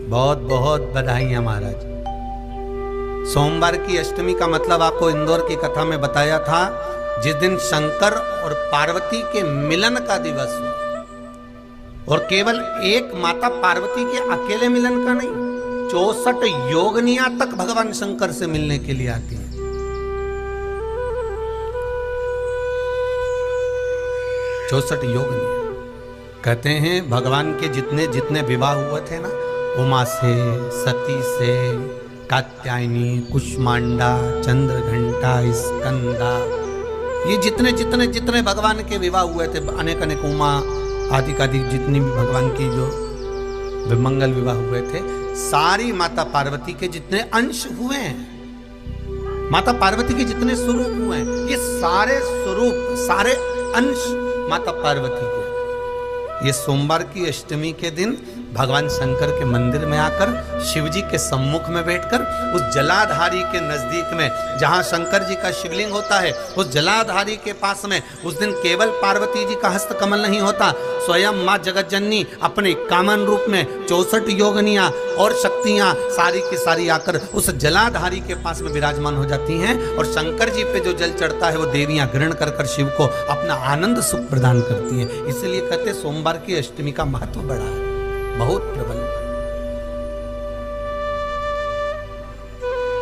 बहुत बहुत बधाइयां महाराज। सोमवार की अष्टमी का मतलब आपको इंदौर की कथा में बताया था, जिस दिन शंकर और पार्वती के मिलन का दिवस हो, और केवल एक माता पार्वती के अकेले मिलन का नहीं, 64 योगनियां तक भगवान शंकर से मिलने के लिए आती हैं। 64 योगनियां। कहते हैं भगवान के जितने जितने विवाह हुए थे ना, उमा से, सती से, कात्यायनी, कुष्मांडा, चंद्रघंटा, स्कंदा, ये जितने जितने जितने भगवान के विवाह हुए थे, अनेक अनेक उमा आदि जितनी भी भगवान की जो विमंगल विवाह हुए थे, सारी माता पार्वती के जितने अंश हुए हैं, माता पार्वती के जितने स्वरूप हुए हैं, ये सारे स्वरूप, सारे अंश माता पार्वती के। ये सोमवार की अष्टमी के दिन भगवान शंकर के मंदिर में आकर शिव जी के सम्मुख में बैठकर उस जलाधारी के नजदीक में, जहां शंकर जी का शिवलिंग होता है, उस जलाधारी के पास में उस दिन केवल पार्वती जी का हस्त कमल नहीं होता, स्वयं मां जगत जननी अपने कामन रूप में 64 योगनियां और शक्तियां सारी की सारी आकर उस जलाधारी के पास में विराजमान हो जाती हैं, और शंकर जी पे जो जल चढ़ता है वो देवियां ग्रहण कर कर शिव को अपना आनंद सुख प्रदान करती हैं। इसलिए कहते सोमवार की अष्टमी का महत्व बड़ा है, बहुत प्रबल।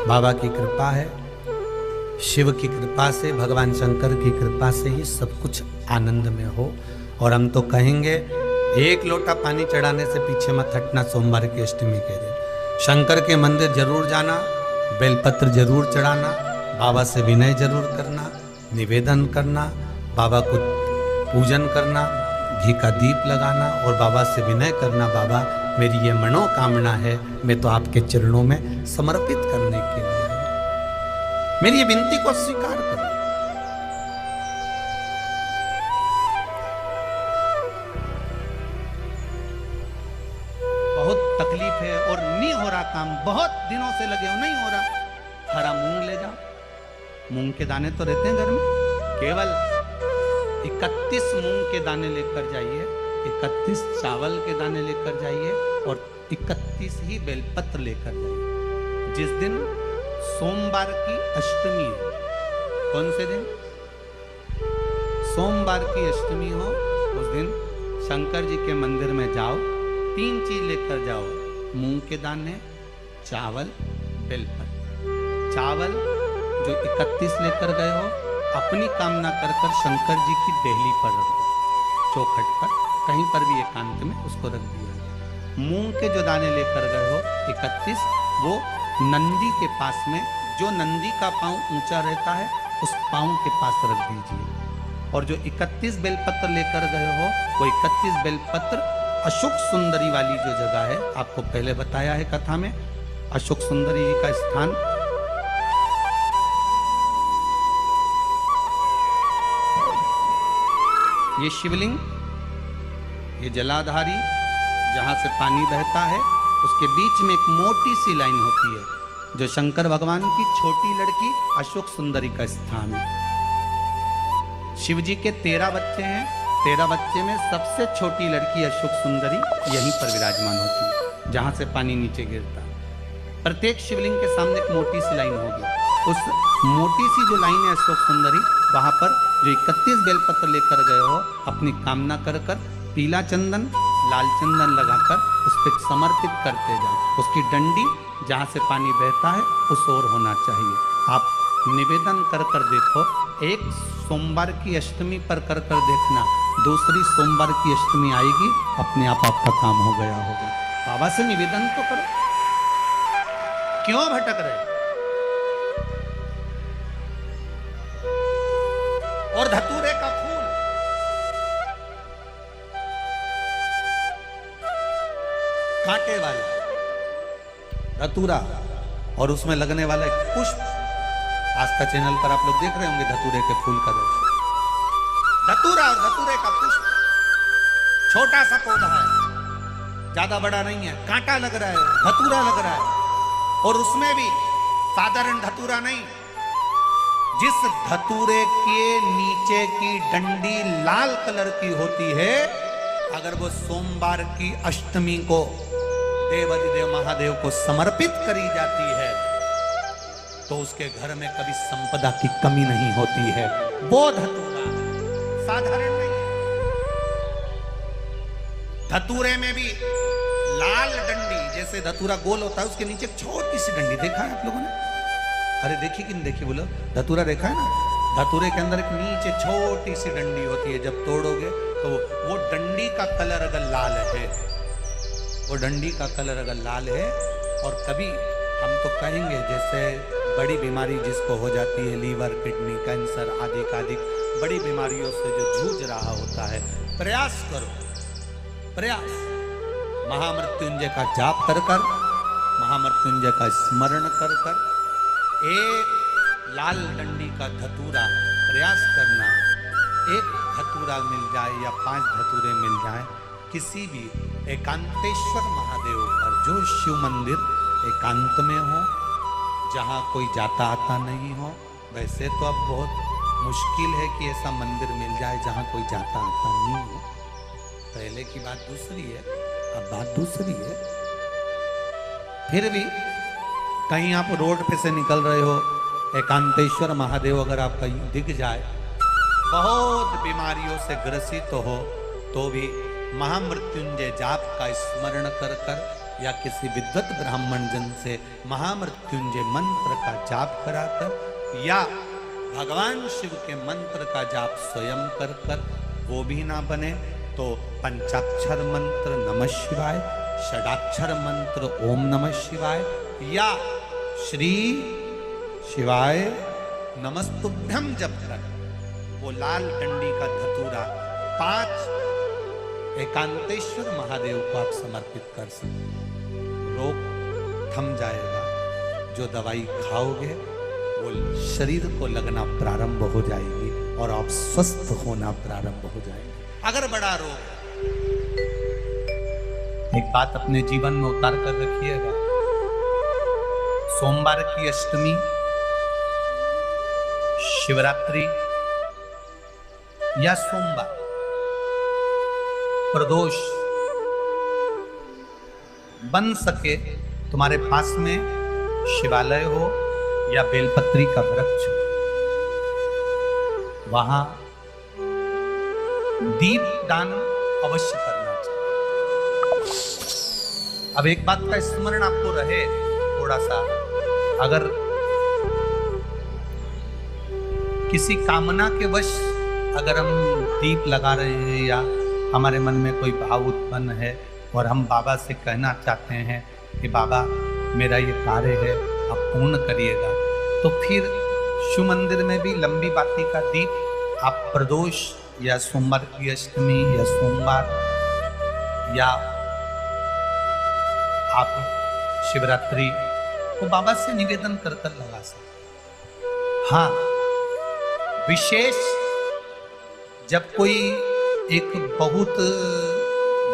बाबा की कृपा है, शिव की कृपा से, भगवान शंकर की कृपा से ही सब कुछ आनंद में हो। और हम तो कहेंगे, एक लोटा पानी चढ़ाने से पीछे मत हटना सोमवार की अष्टमी के दिन। शंकर के मंदिर जरूर जाना, बेलपत्र जरूर चढ़ाना, बाबा से विनय जरूर करना, निवेदन करना, बाबा को पूजन करना, घी का दीप लगाना और बाबा से विनय करना, बाबा मेरी ये मनोकामना है, मैं तो आपके चरणों में समर्पित करने के लिए हूं, मेरी ये विनती को स्वीकार करो। बहुत तकलीफ है और नहीं हो रहा काम, बहुत दिनों से लगे हो, नहीं हो रहा, हरा मूंग ले जाओ। मूंग के दाने तो रहते हैं घर में, केवल 31 मूंग के दाने लेकर जाइए, 31 चावल के दाने लेकर जाइए और 31 ही बेलपत्र लेकर जाइए। जिस दिन सोमवार की अष्टमी हो, कौन से दिन? सोमवार की अष्टमी हो, उस दिन शंकर जी के मंदिर में जाओ, 3 चीज लेकर जाओ, मूंग के दाने, चावल, बेलपत्र। चावल जो 31 लेकर गए हो, अपनी कामना कर कर शंकर जी की देहली पर रख दो, चौखट पर, कहीं पर भी एकांत में उसको रख दिया। मूंग के जो दाने लेकर गए हो 31, वो नंदी के पास में, जो नंदी का पांव ऊंचा रहता है उस पांव के पास रख दीजिए। और जो 31 बेलपत्र लेकर गए हो, वो 31 बेलपत्र अशोक सुंदरी वाली जो जगह है, आपको पहले बताया है कथा में, अशोक सुंदरी जी का स्थान ये शिवलिंग, ये जलाधारी जहां से पानी बहता है, उसके बीच में एक मोटी सी लाइन होती है, जो शंकर भगवान की छोटी लड़की अशोक सुंदरी का स्थान है। शिव जी के 13 बच्चे हैं, 13 बच्चे में सबसे छोटी लड़की अशोक सुंदरी यहीं पर विराजमान होती है, जहां से पानी नीचे गिरता है। प्रत्येक शिवलिंग के सामने एक मोटी सी लाइन होगी, उस मोटी सी जो लाइन है अशोक सुंदरी, वहां पर जो 31 बेलपत्र लेकर गए हो, अपनी कामना कर कर पीला चंदन, लाल चंदन लगाकर उस पर समर्पित करते जाओ। उसकी डंडी जहाँ से पानी बहता है उस ओर होना चाहिए। आप निवेदन कर कर देखो, एक सोमवार की अष्टमी पर कर कर देखना, दूसरी सोमवार की अष्टमी आएगी, अपने आप आपका काम हो गया होगा। बाबा से निवेदन तो करो, क्यों भटक रहे? और धतूरे का फूल, कांटे वाला धतूरा, और उसमें लगने वाला एक पुष्प, आस्था चैनल पर आप लोग देख रहे होंगे धतूरे के फूल का दर्शन। धतूरा और धतूरे का पुष्प, छोटा सा पौधा है, ज्यादा बड़ा नहीं है, कांटा लग रहा है, धतूरा लग रहा है, और उसमें भी साधारण धतूरा नहीं, जिस धतूरे के नीचे की डंडी लाल कलर की होती है, अगर वो सोमवार की अष्टमी को देवाधिदेव महादेव को समर्पित करी जाती है तो उसके घर में कभी संपदा की कमी नहीं होती है। वो धतूरा साधारण नहीं है। धतूरे में भी लाल डंडी, जैसे धतूरा गोल होता है उसके नीचे छोटी सी डंडी, देखा है आप लोगों ने? अरे देखी कि नहीं देखी बोलो? धतूरा देखा है ना? धतूरे के अंदर एक नीचे छोटी सी डंडी होती है, जब तोड़ोगे तो वो डंडी का कलर अगर लाल है, वो डंडी का कलर अगर लाल है, और कभी हम तो कहेंगे जैसे बड़ी बीमारी जिसको हो जाती है, लीवर, किडनी, कैंसर आदि आदि बड़ी बीमारियों से जो जूझ रहा होता है, प्रयास करो, प्रयास महामृत्युंजय का जाप कर कर, महामृत्युंजय का स्मरण कर कर, एक लाल डंडी का धतूरा प्रयास करना, एक धतूरा मिल जाए या 5 धतूरे मिल जाए किसी भी एकांतेश्वर महादेव पर, जो शिव मंदिर एकांत में हो, जहाँ कोई जाता आता नहीं हो। वैसे तो अब बहुत मुश्किल है कि ऐसा मंदिर मिल जाए जहाँ कोई जाता आता नहीं हो। पहले की बात दूसरी है, अब बात दूसरी है। फिर भी कहीं आप रोड पे से निकल रहे हो, एकांतेश्वर महादेव अगर आपका दिख जाए, बहुत बीमारियों से ग्रसित हो, तो भी महामृत्युंजय जाप का स्मरण कर कर या किसी विद्वत ब्राह्मण जन से महामृत्युंजय मंत्र का जाप कराकर या भगवान शिव के मंत्र का जाप स्वयं कर कर, वो भी ना बने तो पंचाक्षर मंत्र नमः शिवाय, षडाक्षर मंत्र ओम नमः शिवाय या श्री शिवाय नमस्तुभ्यम जप कर वो लाल डंडी का धतूरा 5 एकांतेश्वर महादेव को आप समर्पित कर सकते। रोग थम जाएगा, जो दवाई खाओगे वो शरीर को लगना प्रारंभ हो जाएगी और आप स्वस्थ होना प्रारंभ हो जाएंगे। अगर बड़ा रोग, एक बात अपने जीवन में उतार कर रखिएगा, सोमवार की अष्टमी, शिवरात्रि या सोमवार, प्रदोष, बन सके तुम्हारे पास में शिवालय हो या बेलपत्री का वृक्ष, वहां दीप दान अवश्य करना चाहिए। अब एक बात का स्मरण आपको रहे थोड़ा सा, अगर किसी कामना के वश अगर हम दीप लगा रहे हैं या हमारे मन में कोई भाव उत्पन्न है और हम बाबा से कहना चाहते हैं कि बाबा मेरा ये कार्य है आप पूर्ण करिएगा, तो फिर शिव मंदिर में भी लंबी बाती का दीप आप प्रदोष या सोमवार की अष्टमी या सोमवार या आप शिवरात्रि को बाबा से निवेदन कर कर लगा सकते। हाँ, विशेष जब कोई एक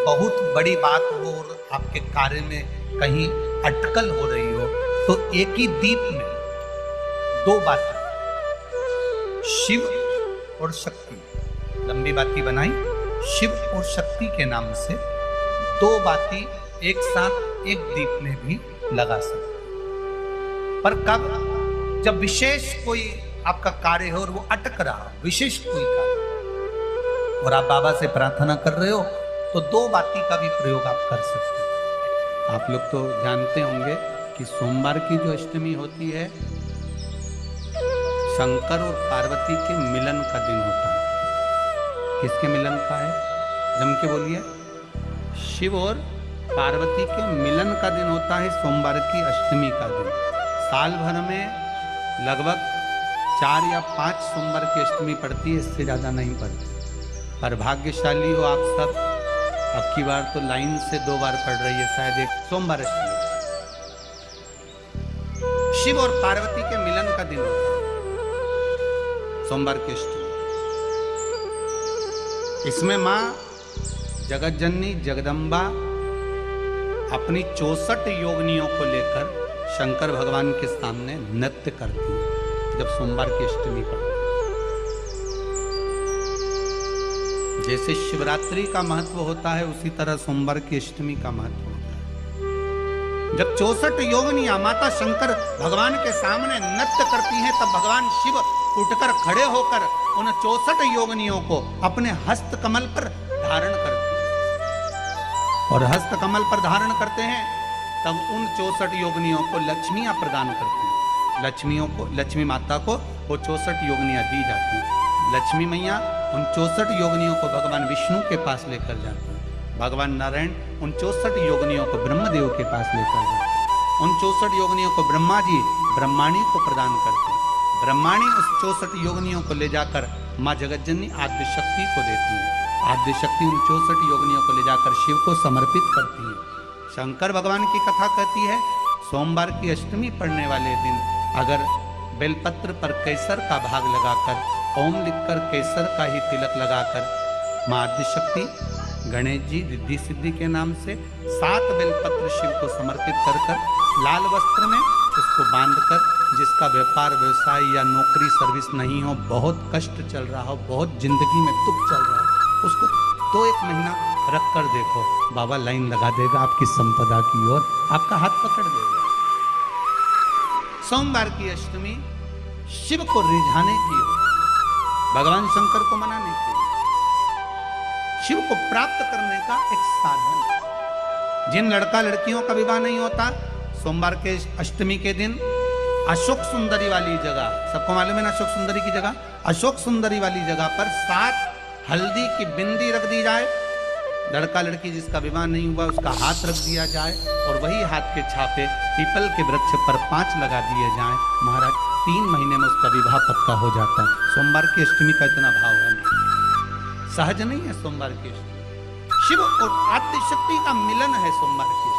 बहुत बड़ी बात हो और आपके कार्य में कहीं अटकल हो रही हो, तो एक ही दीप में 2 बातें, शिव और शक्ति, लंबी बाती बनाई, शिव और शक्ति के नाम से 2 बाती एक साथ एक दीप में भी लगा सकते। पर कब? जब विशेष कोई आपका कार्य हो और वो अटक रहा, विशेष कोई कार्य, और आप बाबा से प्रार्थना कर रहे हो, तो 2 बाती का भी प्रयोग आप कर सकते हैं। आप लोग तो जानते होंगे कि सोमवार की जो अष्टमी होती है, शंकर और पार्वती के मिलन का दिन होता है। किसके मिलन का है? जम के बोलिए। शिव और पार्वती के मिलन का दिन होता है सोमवार की अष्टमी का दिन। साल भर में लगभग 4 या 5 सोमवार की अष्टमी पड़ती है, इससे ज़्यादा नहीं पड़ती। पर भाग्यशाली हो आप सब, अब की बार तो लाइन से 2 बार पड़ रही है शायद एक सोमवार अष्टमी। शिव और पार्वती के मिलन का दिन होता है सोमवार की अष्टमी। इसमें माँ जगत जननी जगदम्बा अपनी 64 योगिनियों को लेकर शंकर भगवान के सामने नृत्य करती है जब सोमवार की अष्टमी पड़ती है। जैसे शिवरात्रि का महत्व होता है, उसी तरह सोमवार की अष्टमी का महत्व होता है। जब 64 योगिनियां माता शंकर भगवान के सामने नृत्य करती हैं, तब भगवान शिव उठकर खड़े होकर उन 64 योगिनियों को अपने हस्त कमल पर धारण करते हैं। और हस्त कमल पर धारण करते हैं, तब उन 64 योगिनियों को लक्ष्मियां प्रदान करती हैं। लक्ष्मियों को, लक्ष्मी माता को वो 64 योगिनियां दी जाती हैं। लक्ष्मी मैया उन 64 योगिनियों को भगवान विष्णु के पास लेकर जाते हैं। भगवान नारायण उन 64 योगिनियों को ब्रह्मदेव के पास लेकर जाते हैं। उन 64 योगिनियों को ब्रह्मा जी ब्रह्माणी को प्रदान करते हैं। ब्रह्माणी उस 64 योगिनियों को ले जाकर माँ जगतजननी आद्य शक्ति को देती है। आद्य शक्ति उन 64 योगिनियों को ले जाकर शिव को समर्पित करती है। शंकर भगवान की कथा कहती है, सोमवार की अष्टमी पड़ने वाले दिन अगर बेलपत्र पर केसर का भाग लगाकर, ओम लिखकर केसर का ही तिलक लगाकर माँ आद्य शक्ति गणेश जी रिद्धि सिद्धि के नाम से 7 बेलपत्र शिव को समर्पित कर लाल वस्त्र में उसको बांधकर, जिसका व्यापार व्यवसाय या नौकरी सर्विस नहीं हो, बहुत कष्ट चल रहा हो, बहुत जिंदगी में दुख चल रहा हो, उसको 2-1 महीना रख कर देखो, बाबा लाइन लगा देगा आपकी संपदा की ओर, आपका हाथ पकड़ देगा। सोमवार की अष्टमी शिव को रिझाने की ओर, भगवान शंकर को मनाने की, शिव को प्राप्त करने का एक साधन। जिन लड़का लड़कियों का विवाह नहीं होता, सोमवार के अष्टमी के दिन अशोक सुंदरी वाली जगह, सबको मालूम है ना अशोक सुंदरी की जगह, अशोक सुंदरी वाली जगह पर 7 हल्दी की बिंदी रख दी जाए। लड़का लड़की जिसका विवाह नहीं हुआ उसका हाथ रख दिया जाए और वही हाथ के छापे पीपल के वृक्ष पर 5 लगा दिए जाएं। महाराज 3 महीने में उसका विवाह पक्का हो जाता है। सोमवार की अष्टमी का इतना भाव है, सहज नहीं है सोमवार की अष्टमी। शिव और आद्य शक्ति का मिलन है सोमवार की अष्टमी।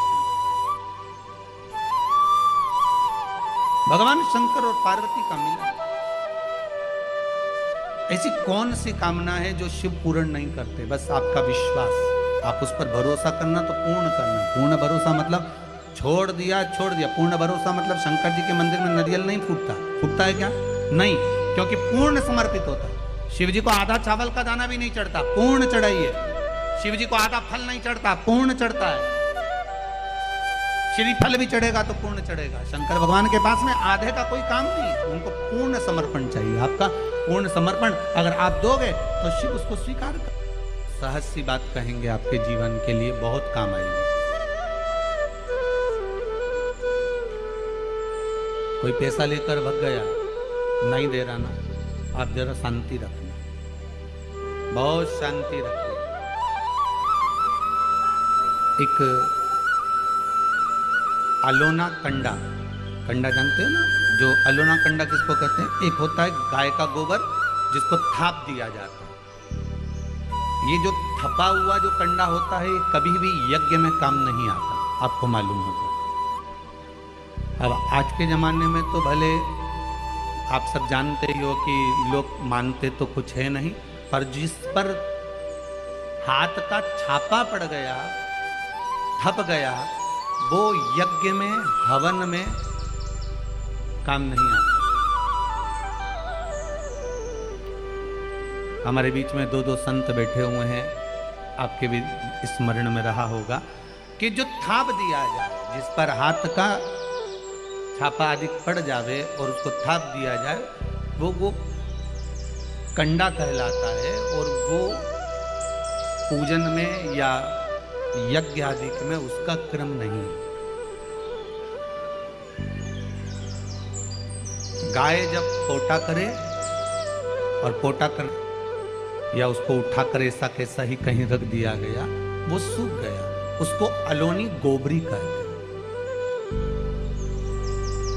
भगवान शंकर और पार्वती का मिलन। ऐसी कौन सी कामना है जो शिव पूर्ण नहीं करते? बस आपका विश्वास, आप उस पर भरोसा करना तो पूर्ण करना। पूर्ण भरोसा मतलब छोड़ दिया। पूर्ण भरोसा मतलब शंकर जी के मंदिर में नारियल नहीं फूटता है क्या? नहीं, क्योंकि पूर्ण समर्पित होता है। शिव जी को आधा चावल का दाना भी नहीं चढ़ता, पूर्ण चढ़ाइए। शिव जी को आधा फल नहीं चढ़ता, पूर्ण चढ़ता है। श्रीफल भी चढ़ेगा तो पूर्ण चढ़ेगा। शंकर भगवान के पास में आधे का कोई काम नहीं, उनको पूर्ण समर्पण चाहिए। आपका पूर्ण समर्पण अगर आप दोगे तो शिव उसको स्वीकार कर। सहज सी बात कहेंगे, आपके जीवन के लिए बहुत काम आएगी। कोई पैसा लेकर भग गया, नहीं दे रहा ना, आप जरा शांति रखना, बहुत शांति रखना। एक अलोना कंडा जानते हो ना? जो अलोना कंडा किसको कहते हैं? एक होता है गाय का गोबर जिसको थाप दिया जाता है। ये जो थपा हुआ जो कंडा होता है कभी भी यज्ञ में काम नहीं आता, आपको मालूम होगा। अब आज के जमाने में तो भले आप सब जानते ही हो कि लोग मानते तो कुछ है नहीं, पर जिस पर हाथ का छापा पड़ गया, थप गया, वो यज्ञ में हवन में काम नहीं आता। हमारे बीच में 2 संत बैठे हुए हैं, आपके भी स्मरण में रहा होगा कि जो थाप दिया जाए, जिस पर हाथ का छापा अधिक पड़ जावे और उसको थाप दिया जाए, वो कंडा कहलाता है। और वो पूजन में या यज्ञ आदि में उसका क्रम नहीं है। गाय जब पोटा करे और पोटा कर या उसको उठाकर ऐसा कैसा ही कहीं रख दिया गया, वो सूख गया, उसको अलोनी गोबरी कहते हैं,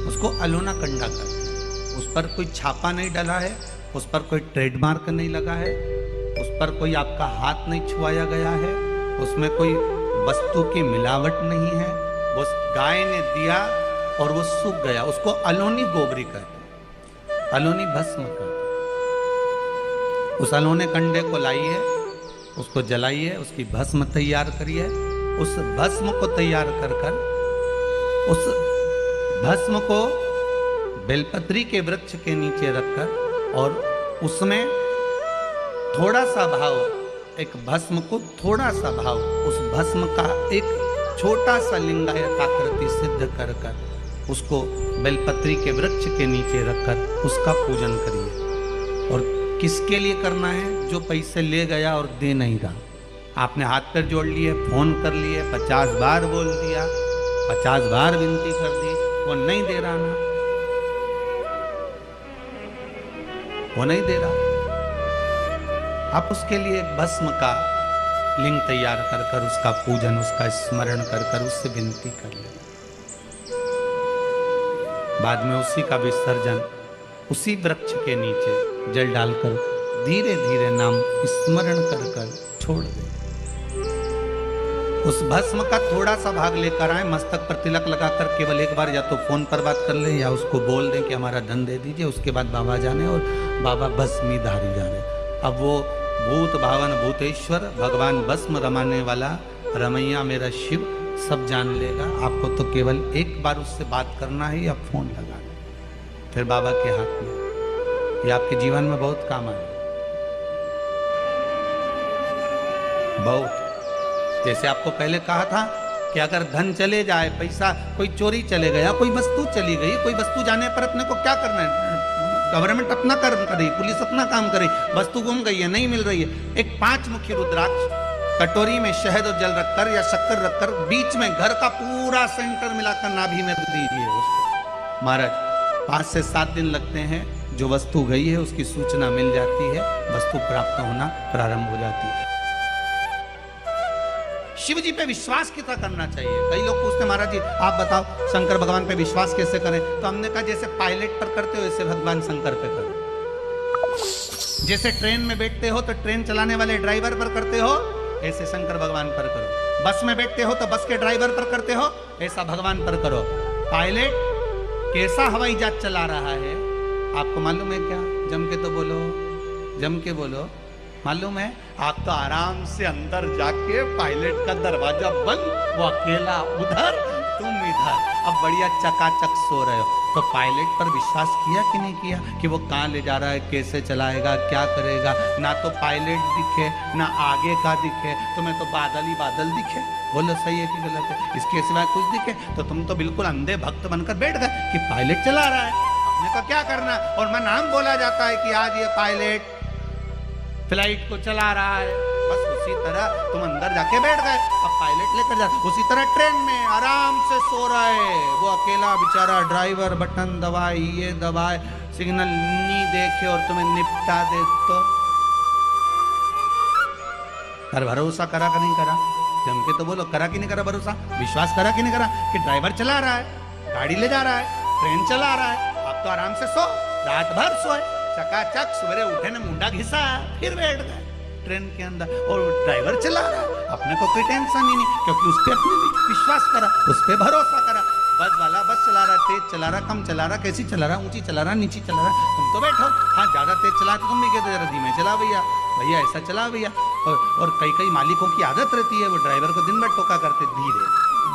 उसको अलोना कंडा कहते हैं। उस पर कोई छापा नहीं डला है, उस पर कोई ट्रेडमार्क नहीं लगा है, उस पर कोई आपका हाथ नहीं छुआया गया है, उसमें कोई वस्तु की मिलावट नहीं है। वो गाय ने दिया और वो सूख गया, उसको अलोनी गोबरी कहते हैं, अलोनी भस्म कहते हैं। उस अलोने कंडे को लाइए, उसको जलाइए, उसकी भस्म तैयार करिए। उस भस्म को तैयार कर उस भस्म को बेलपत्री के वृक्ष के नीचे रखकर और उसमें थोड़ा सा भाव, एक भस्म को थोड़ा सा भाव, उस भस्म का एक छोटा सा लिंगायताकृति सिद्ध कर कर उसको बेलपत्री के वृक्ष के नीचे रखकर उसका पूजन करिए। और किसके लिए करना है? जो पैसे ले गया और दे नहीं रहा। आपने हाथ पैर जोड़ लिए, फोन कर लिए, 50 बार बोल दिया, 50 बार विनती कर दी, वो नहीं दे रहा ना, वो नहीं दे रहा। आप उसके लिए एक भस्म का लिंग तैयार कर कर उसका पूजन, उसका स्मरण कर कर उससे विनती कर ले। बाद में उसी का विसर्जन उसी वृक्ष के नीचे जल डालकर धीरे धीरे नाम स्मरण कर कर छोड़ दे। उस भस्म का थोड़ा सा भाग लेकर आए, मस्तक पर तिलक लगाकर केवल एक बार या तो फोन पर बात कर ले या उसको बोल दें कि हमारा धन दे दीजिए। उसके बाद बाबा जाने और बाबा भस्मी धारी जाने। अब वो भूत भावन भूतेश्वर भगवान भस्म रमाने वाला रमैया मेरा शिव सब जान लेगा। आपको तो केवल एक बार उससे बात करना है या फोन लगाना, फिर बाबा के हाथ में। ये आपके जीवन में बहुत काम आए, बहुत। जैसे आपको पहले कहा था कि अगर धन चले जाए, पैसा कोई चोरी चले गया, कोई वस्तु चली गई, कोई वस्तु जाने पर अपने को क्या करना है? गवर्नमेंट अपना कर्म करे, पुलिस अपना काम करे, वस्तु गुम गई है, नहीं मिल रही है, एक 5 मुखी रुद्राक्ष कटोरी में शहद और जल रखकर या शक्कर रखकर बीच में घर का पूरा सेंटर मिलाकर नाभि में दीजिए उसको। महाराज 5 से 7 दिन लगते हैं, जो वस्तु गई है उसकी सूचना मिल जाती है, वस्तु प्राप्त होना प्रारंभ हो जाती है। शिव जी पे विश्वास कितना करना चाहिए? कई लोग पूछते महाराज जी आप बताओ शंकर भगवान पे विश्वास कैसे करें? तो हमने कहा जैसे पायलट पर करते हो वैसे भगवान शंकर पे करो। जैसे ट्रेन में बैठते हो तो ट्रेन चलाने वाले ड्राइवर पर करते हो, ऐसे शंकर भगवान पर करो। बस में बैठते हो तो बस के ड्राइवर पर करते हो, ऐसा भगवान पर करो। पायलट कैसा हवाई जहाज चला रहा है आपको मालूम है क्या? जम के तो बोलो, जम के बोलो। मालूम है? आप तो आराम से अंदर जाके पायलट का दरवाजा बंद, वो अकेला उधर, तुम इधर, अब बढ़िया चकाचक सो रहे हो। तो पायलट पर विश्वास किया कि नहीं किया कि वो कहाँ ले जा रहा है, कैसे चलाएगा, क्या करेगा? ना तो पायलट दिखे ना आगे का दिखे, तुम्हें तो बादल ही बादल दिखे। बोलो सही है कि गलत है? इसके सिवाय कुछ दिखे तो तुम तो बिल्कुल अंधे भक्त बनकर बैठ गए कि पायलट चला रहा है, अपने को क्या करना। और मैं नाम बोला जाता है कि आज ये पायलट फ्लाइट को चला रहा है, बस उसी तरह तुम अंदर जाके बैठ गए, अब पायलट लेकर जा। उसी तरह ट्रेन में आराम से सो रहा है वो अकेला बेचारा ड्राइवर, बटन दबाए, ये दबाए, सिग्नल नहीं देखे और तुम्हें निपटा दे तो पर भरोसा करा कि नहीं करा? जम के तो बोलो, करा कि नहीं करा भरोसा? विश्वास करा कि नहीं करा कि ड्राइवर चला रहा है, गाड़ी ले जा रहा है, ट्रेन चला रहा है, आप तो आराम से सो, रात भर सोए, चकाचक सवेरे उठे ने मुंडा घिसा फिर बैठ गए ट्रेन के अंदर, और ड्राइवर चला रहा है, अपने को कोई टेंशन ही नहीं, क्योंकि उस पर अपने विश्वास करा, उस पर भरोसा करा। बस वाला बस चला रहा, तेज चला रहा, कम चला रहा, कैसी चला रहा, ऊंची चला रहा, नीची चला रहा, तुम तो बैठो। हाँ ज्यादा तेज चला तो तुम भी कहते जरा धीमे चला भैया, भैया ऐसा चला भैया। और कई मालिकों की आदत रहती है, वो ड्राइवर को दिन भर टोका करते, धीरे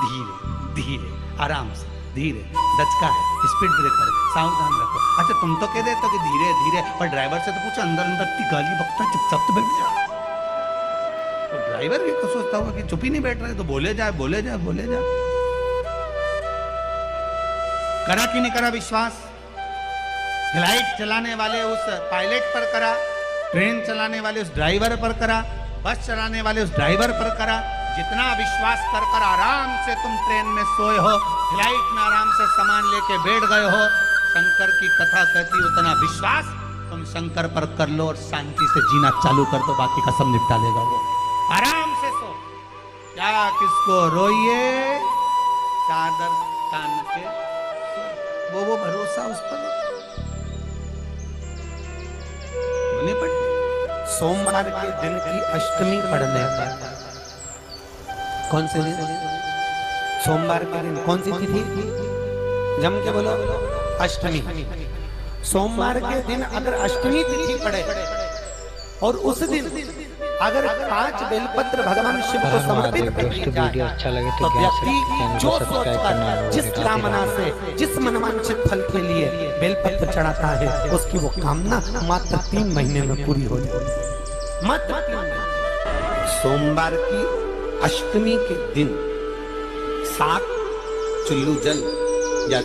धीरे धीरे, आराम से, धीरे, दचका है, स्पीड ब्रेकर, सावधान रखो। अच्छा तुम तो कह देते हो कि धीरे धीरे, पर ड्राइवर से तो पूछो अंदर अंदर की गाली बकता, चुपचाप तो बैठ जा। तो ड्राइवर भी तो सोचता होगा कि चुप ही नहीं बैठ रहे, तो बोले जाए बोले जाए बोले जाए। करा कि नहीं करा विश्वास? फ्लाइट चलाने वाले उस पायलट पर करा, ट्रेन चलाने वाले उस ड्राइवर पर करा, बस चलाने वाले उस ड्राइवर पर करा। जितना विश्वास कर कर आराम से तुम ट्रेन में सोए हो, फ्लाइट में आराम से सामान लेके बैठ गए हो, शंकर की कथा कहती उतना विश्वास तुम शंकर पर कर लो और शांति से जीना चालू कर दो, बाकी का सब निपटा लेगा वो। आराम से सो, क्या किसको रोइए, चादर तान के वो भरोसा उस पर नहीं पड़ती। सोमवार के दिन की अष्टमी पढ़ने पर, कौन से दिन? सोमवार के दिन कौन सी तिथि? जम के बोलो, अष्टमी। सोमवार के दिन अगर अष्टमी तिथि पड़े और उस दिन अगर 5 बेलपत्र भगवान शिव को समर्पित किए जाए तो व्यक्ति जो सोचकर, जिस कामना से, जिस मनवांछित फल के लिए बेलपत्र चढ़ाता है, उसकी वो कामना मात्र 3 महीने में पूरी हो जाती है। मात्र 3 महीने। सोमवार की अष्टमी के दिन सात चुल्लू जल या